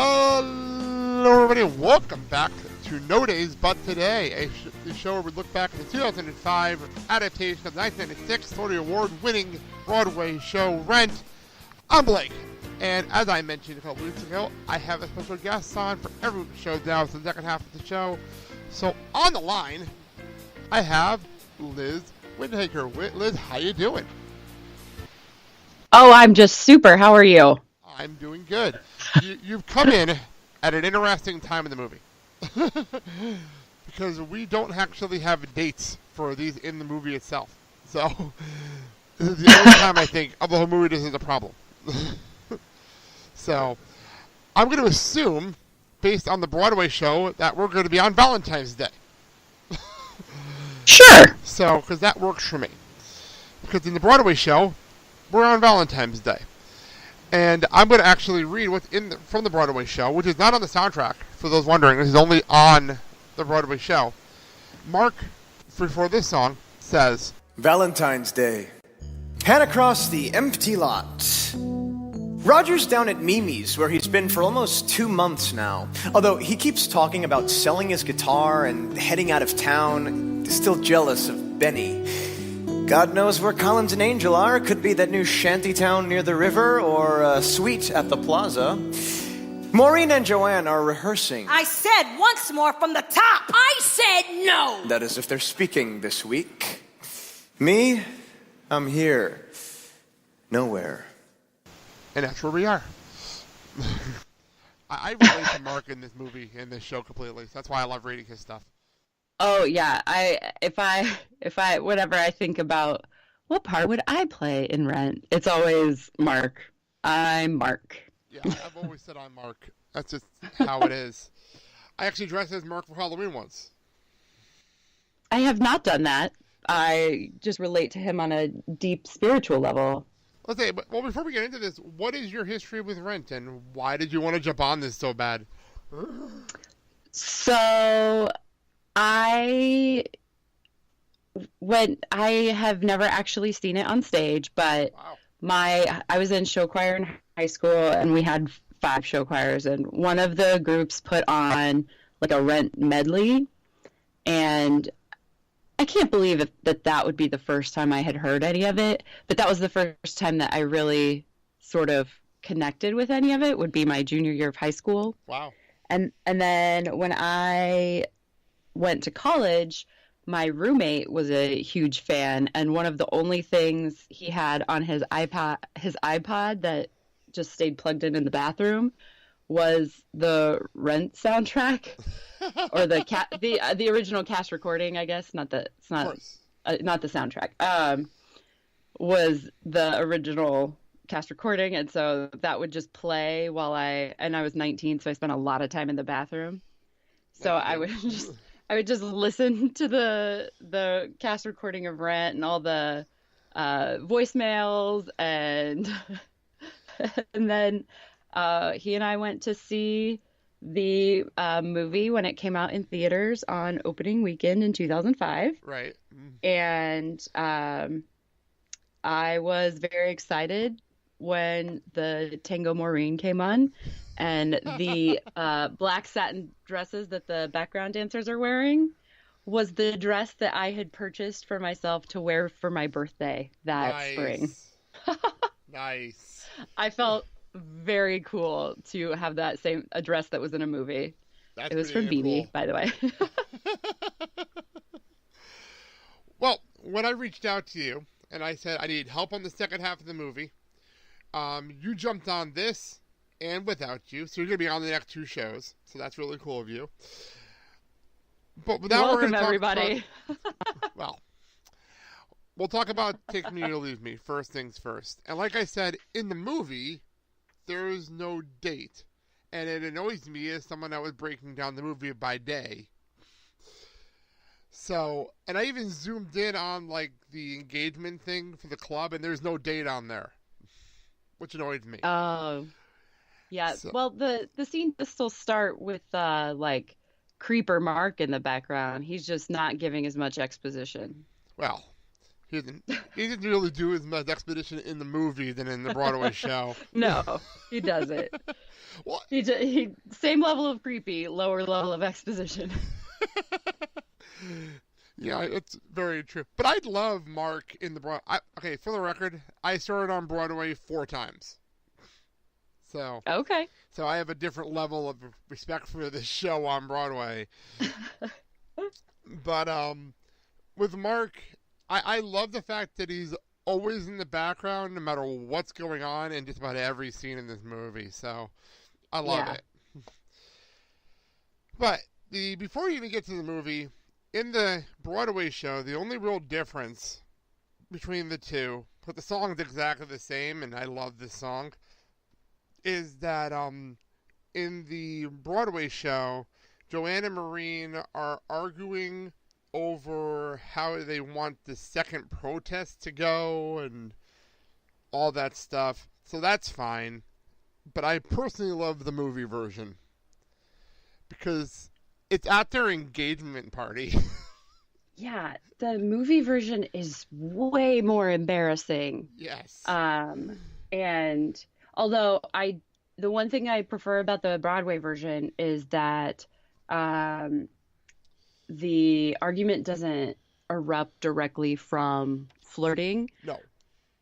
Hello everybody, and welcome back to No Days But Today, the show where we look back at the 2005 adaptation of the 1996 Tony Award-winning Broadway show Rent. I'm Blake, and as I mentioned a couple weeks ago, I have a special guest on for every show now. It's the second half of the show. So on the line, I have Liz Whitaker. Liz, how you doing? Oh, I'm just super. How are you? I'm doing good. You've come in at an interesting time in the movie. Because we don't actually have dates for these in the movie itself. So, this is the only time I think of the whole movie this is a problem. So, I'm going to assume, based on the Broadway show, that we're going to be on Valentine's Day. Sure. So, because that works for me. Because in the Broadway show, we're on Valentine's Day. And I'm going to actually read what's from the Broadway show, which is not on the soundtrack, for those wondering. This is only on the Broadway show. Mark, for this song, says, Valentine's Day. Pan across the empty lot. Roger's down at Mimi's, where he's been for almost 2 months now. Although he keeps talking about selling his guitar and heading out of town. Still jealous of Benny. God knows where Collins and Angel are. Could be that new shanty town near the river, or a suite at the plaza. Maureen and Joanne are rehearsing. I said once more from the top. I said no. That is if they're speaking this week. Me, I'm here. Nowhere. and that's where we are. I relate to Mark in this movie, in this show completely. So that's why I love reading his stuff. Oh yeah, whenever I think about what part would I play in Rent, it's always Mark. I'm Mark. Yeah, I've always said I'm Mark. That's just how it is. I actually dressed as Mark for Halloween once. I have not done that. I just relate to him on a deep spiritual level. Let's say, well, before we get into this, what is your history with Rent, and why did you want to jump on this so bad? So, I have never actually seen it on stage, but wow. I was in show choir in high school, and we had 5 show choirs, and one of the groups put on like a Rent medley, and I can't believe that would be the first time I had heard any of it, but that was the first time that I really sort of connected with any of it, would be my junior year of high school. Wow. And then when I went to college, my roommate was a huge fan, and one of the only things he had on his iPod that just stayed plugged in the bathroom was the Rent soundtrack, or the original cast recording, I guess. Not the soundtrack. Was the original cast recording, and so that would just play while I was 19, so I spent a lot of time in the bathroom. So I would just listen to the cast recording of Rent and all the voicemails, and and then he and I went to see the movie when it came out in theaters on opening weekend in 2005. Right. And I was very excited when the Tango Maureen came on, and the black satin dresses that the background dancers are wearing was the dress that I had purchased for myself to wear for my birthday that spring. Nice. I felt very cool to have that same dress that was in a movie. That's it was from BB, cool. by the way. Well, when I reached out to you and I said I need help on the second half of the movie, you jumped on this and Without You, so you're going to be on the next 2 shows. So that's really cool of you. But without welcome, everybody. Well, we'll talk about Take Me or Leave Me, first things first. And like I said, in the movie, there is no date. And it annoys me as someone that was breaking down the movie by day. So, and I even zoomed in on like the engagement thing for the club, and there's no date on there, which annoyed me. Oh, yeah. So, well, the scene does still start with like Creeper Mark in the background. He's just not giving as much exposition. Well, He didn't really do as much exposition in the movie than in the Broadway show. No, he doesn't. Well, He same level of creepy, lower level of exposition. yeah, it's very true. But I love Mark in the Broadway. Okay, for the record, I started on Broadway 4 times. So Okay. So I have a different level of respect for this show on Broadway. But with Mark, I love the fact that he's always in the background no matter what's going on in just about every scene in this movie. So I love it. But before we even get to the movie, in the Broadway show, the only real difference between the two, but the song's exactly the same, and I love this song, is that in the Broadway show, Joanne and Maureen are arguing over how they want the second protest to go and all that stuff. So that's fine. But I personally love the movie version because it's at their engagement party. Yeah, the movie version is way more embarrassing. Yes. And although the one thing I prefer about the Broadway version is that the argument doesn't erupt directly from flirting. No.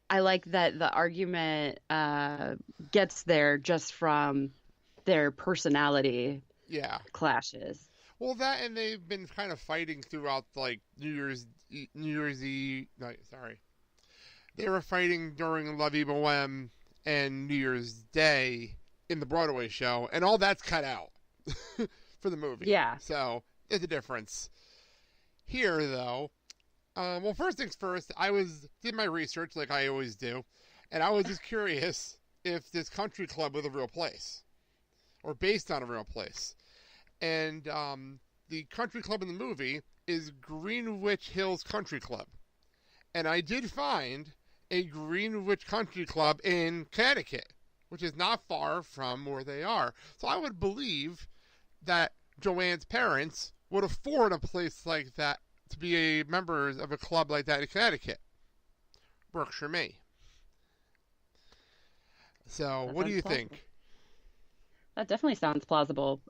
I like that the argument gets there just from their personality clashes. Well, that, and they've been kind of fighting throughout, like, New Year's Eve. No, sorry. They were fighting during La Vie Boheme and New Year's Day in the Broadway show, and all that's cut out for the movie. Yeah. So, there's a difference. Here, though, well, first things first, did my research like I always do, and I was just curious if this country club was a real place, or based on a real place. And the country club in the movie is Greenwich Hills Country Club. And I did find a Greenwich Country Club in Connecticut, which is not far from where they are. So I would believe that Joanne's parents would afford a place like that to be members of a club like that in Connecticut. Works for me. So, what do you think? That definitely sounds plausible.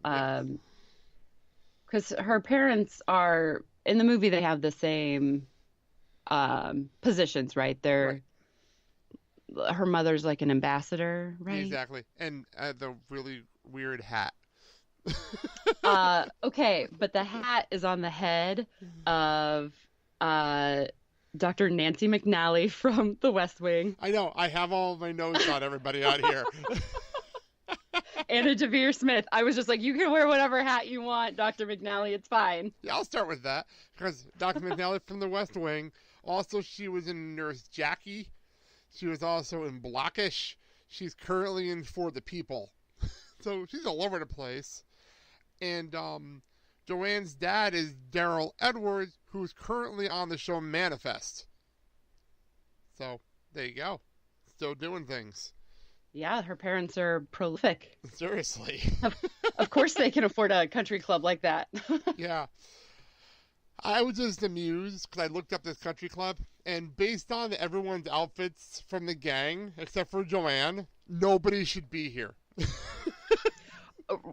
Because her parents are, in the movie, they have the same positions, right? Her mother's like an ambassador, right? Exactly. And the really weird hat. Okay, but the hat is on the head of Dr. Nancy McNally from The West Wing. I know. I have all of my notes on everybody out here. Anna Devere Smith. I was just like, you can wear whatever hat you want, Dr. McNally. It's fine. Yeah, I'll start with that. Because Dr. McNally from The West Wing. Also, she was in Nurse Jackie. She was also in Blackish. She's currently in For the People. So she's all over the place. And Joanne's dad is Daryl Edwards, who's currently on the show Manifest. So there you go. Still doing things. Yeah, her parents are prolific. Seriously. Of course they can afford a country club like that. Yeah. I was just amused because I looked up this country club, and based on everyone's outfits from the gang, except for Joanne, nobody should be here.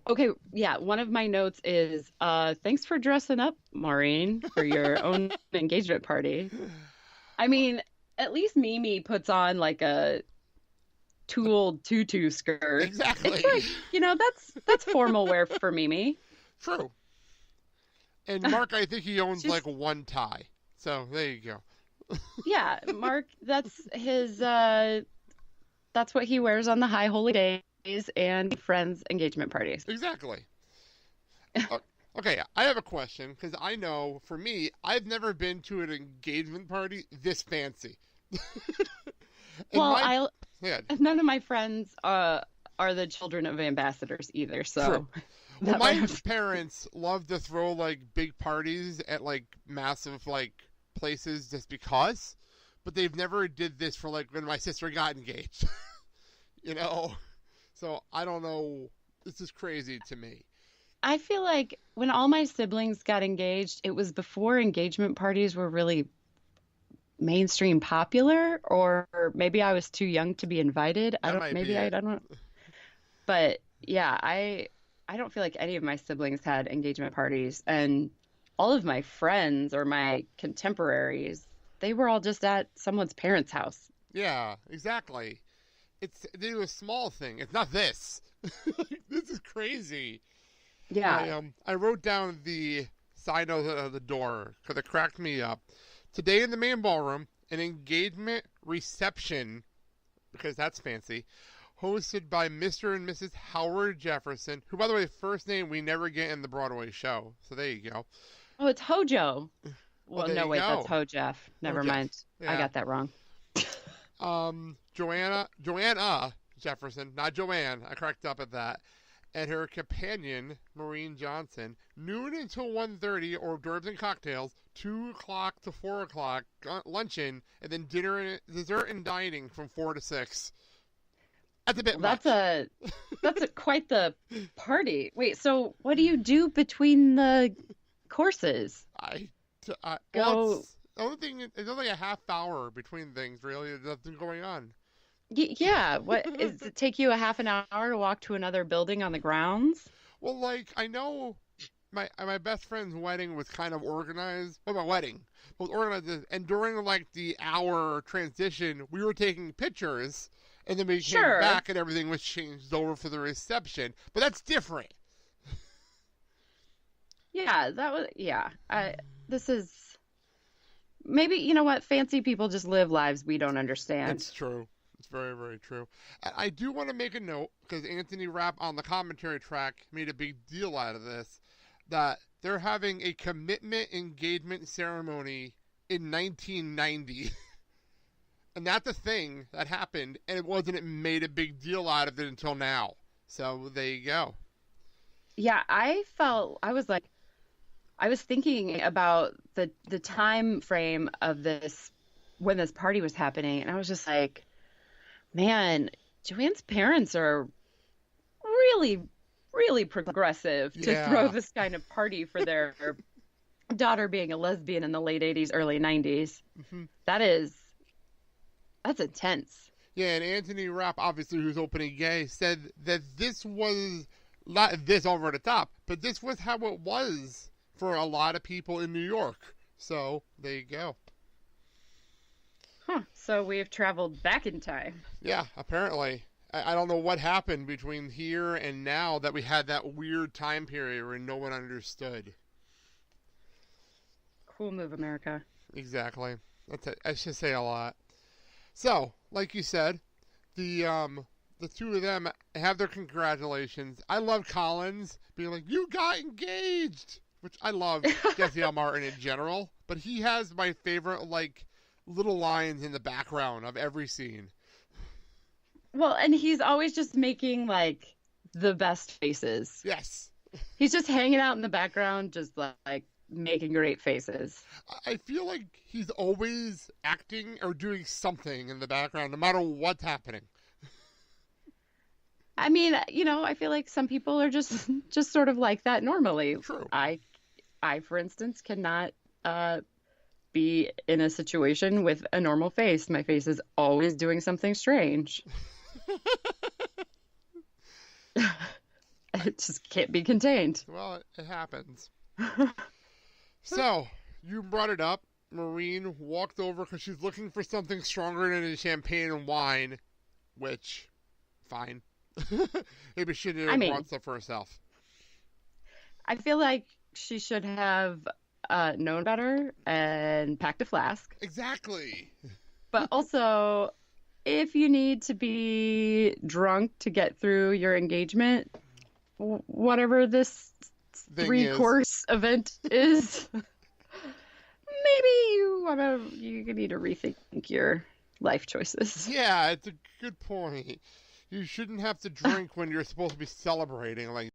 Okay, yeah, one of my notes is, thanks for dressing up, Maureen, for your own engagement party. I mean, at least Mimi puts on like a tulle tutu skirt. Exactly. It's like, that's formal wear for Mimi. True. And Mark, I think he owns like one tie. So there you go. Yeah, Mark, that's what he wears on the high holy days and friends' engagement parties. Exactly. Okay, I have a question because I know for me, I've never been to an engagement party this fancy. Well, none of my friends are the children of ambassadors either, so. True. Well, my parents love to throw like big parties at like massive like places just because, but they've never did this for like when my sister got engaged. So I don't know. This is crazy to me. I feel like when all my siblings got engaged, it was before engagement parties were really mainstream popular, or maybe I was too young to be invited. That might be I it. don't know. But yeah, I don't feel like any of my siblings had engagement parties, and all of my friends or my contemporaries, they were all just at someone's parents' house. Yeah, exactly. They do a small thing. It's not this. This is crazy. Yeah. I wrote down the side note of the door because it cracked me up. Today in the main ballroom, an engagement reception, because that's fancy, hosted by Mr. and Mrs. Howard Jefferson, who, by the way, first name we never get in the Broadway show. So there you go. Oh, it's Hojo. Well, there no, you wait, go. that's Hojeff. Never Hojeff. mind. I Yeah. got that wrong. Joanna Jefferson, not Joanne. I cracked up at that. And her companion, Maureen Johnson, noon until 1:30, hors d'oeuvres and cocktails, 2 o'clock to 4 o'clock, luncheon, and then dinner and dessert and dining from 4 to 6. That's a bit much. That's quite the party. Wait, so what do you do between the courses? Well, the only thing, it's only a half hour between things, really. There's nothing going on. Yeah, does it take you a half an hour to walk to another building on the grounds? Well, like, I know my best friend's wedding was kind of organized. Well, my wedding was organized, and during, like, the hour transition, we were taking pictures, and then we came back and everything was changed over for the reception. But that's different. Yeah, this is maybe, you know what? Fancy people just live lives we don't understand. That's true. It's very, very true. I do want to make a note, because Anthony Rapp on the commentary track made a big deal out of this, that they're having a commitment engagement ceremony in 1990. And that's a thing that happened, and it made a big deal out of it until now. So there you go. Yeah, I was thinking about the time frame of this when this party was happening, and I was just like, man, Joanne's parents are really, really progressive to throw this kind of party for their daughter being a lesbian in the late 80s, early 90s. Mm-hmm. That's intense. Yeah, and Anthony Rapp, obviously, who's opening gay, said that this was not this over the top, but this was how it was for a lot of people in New York. So there you go. Huh. So we've traveled back in time. Yeah, apparently. I don't know what happened between here and now that we had that weird time period where no one understood. Cool move, America. Exactly. I should say a lot. So, like you said, the two of them have their congratulations. I love Collins being like, "You got engaged," which I love Jesse L. Martin in general, but he has my favorite, like, little lines in the background of every scene. Well, and he's always just making, like, the best faces. Yes. He's just hanging out in the background, just, like, making great faces. I feel like he's always acting or doing something in the background, no matter what's happening. I mean, you know, I feel like some people are just sort of like that normally. True. I, for instance, cannot be in a situation with a normal face. My face is always doing something strange. It just can't be contained. Well, it happens. So, you brought it up. Maureen walked over because she's looking for something stronger than a champagne and wine, which, fine. Maybe she didn't want stuff for herself. I feel like she should have known better and packed a flask. Exactly. But also, if you need to be drunk to get through your engagement, whatever this three-course event is, maybe you need to rethink your life choices. Yeah, it's a good point. You shouldn't have to drink when you're supposed to be celebrating. Like,